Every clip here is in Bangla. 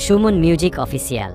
Suman music official.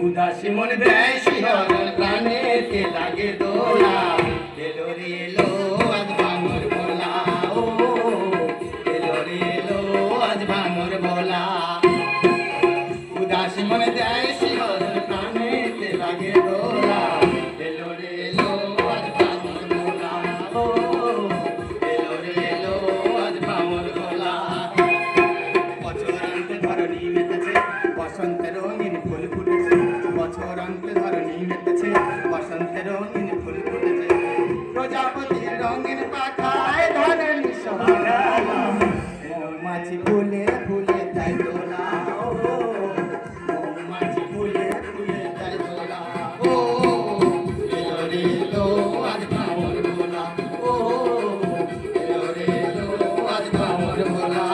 উদাসী মন দেয় শিহরণ, প্রাণেতে লাগে দোলা, এলো রে এলো আজ ভাঙর ভোলা, ও এলো রে এলো আজ ভাঙর ভোলা। উদাসী মন দেয় শিহরণ, প্রাণেতে লাগে দোলা, এলো রে এলো আজ ভাঙর ভোলা, ও এলো রে এলো আজ ভাঙর ভোলা। বছরান্তে ধরণী মেতেছে, বসন্তের রঙিন ফুল ফুটেছে, বছরান্তে ধরণী মেতেছে, বসন্তের রঙিন ফুল ফুটেছে। প্রজাপতির রঙিন পাখায় ধরণী সোহাগা, মৌমাছি ফুলে ফুলে তাই দোলা, ও মৌমাছি ফুলে ফুলে তাই দোলা, ও এলো রে এলো আজ ভাঙর ভোলা, ও এলো রে এলো আজ ভাঙর ভোলা।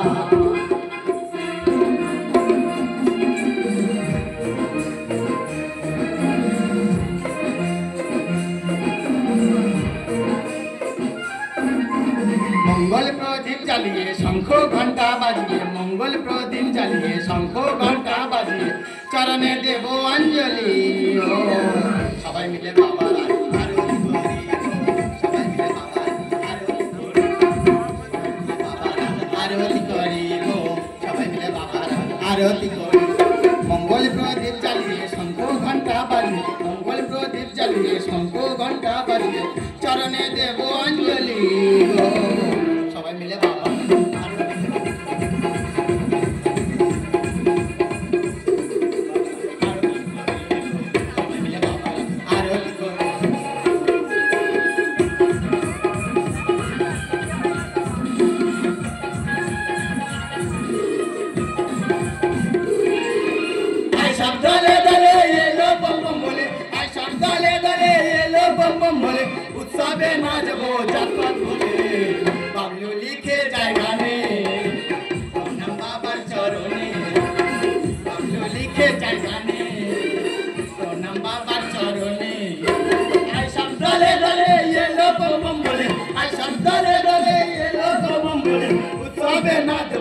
মঙ্গল প্রদীপ জ্বালিয়ে শঙ্খ ঘণ্টা বাজিয়ে, মঙ্গল প্রদীপ জ্বালিয়ে শঙ্খ ঘণ্টা বাজিয়ে, চরণে দেব অঞ্জলি, ও সবাই মিলে বাবার আরতি করি, সবাই মিলে বাবার আরতি করি, ও সবাই মিলে বাবার আরতি করি। মঙ্গল প্রদীপ জ্বালিয়ে শঙ্খ ঘণ্টা বাজিয়ে, মঙ্গল প্রদীপ জ্বালিয়ে শঙ্খ ঘণ্টা বাজিয়ে, চরণে দেব অঞ্জলি, ও সবাই মিলে বাবা আরতি করি। আই সব দলে দলে এলো বম বম বলে, আই সব দলে দলে এলো বম বম বলে, উৎসবে নাচবো জাতপাত বলে, বাবলু লিখে যায় গানে প্রণাম বাবার চরণে, বাবলু লিখে যায় গানে প্রণাম বাবার চরণে। আই সব দলে দলে এলো বম বম বলে, আই সব দলে দলে এলো বম বম বলে, উৎসবে নাচবো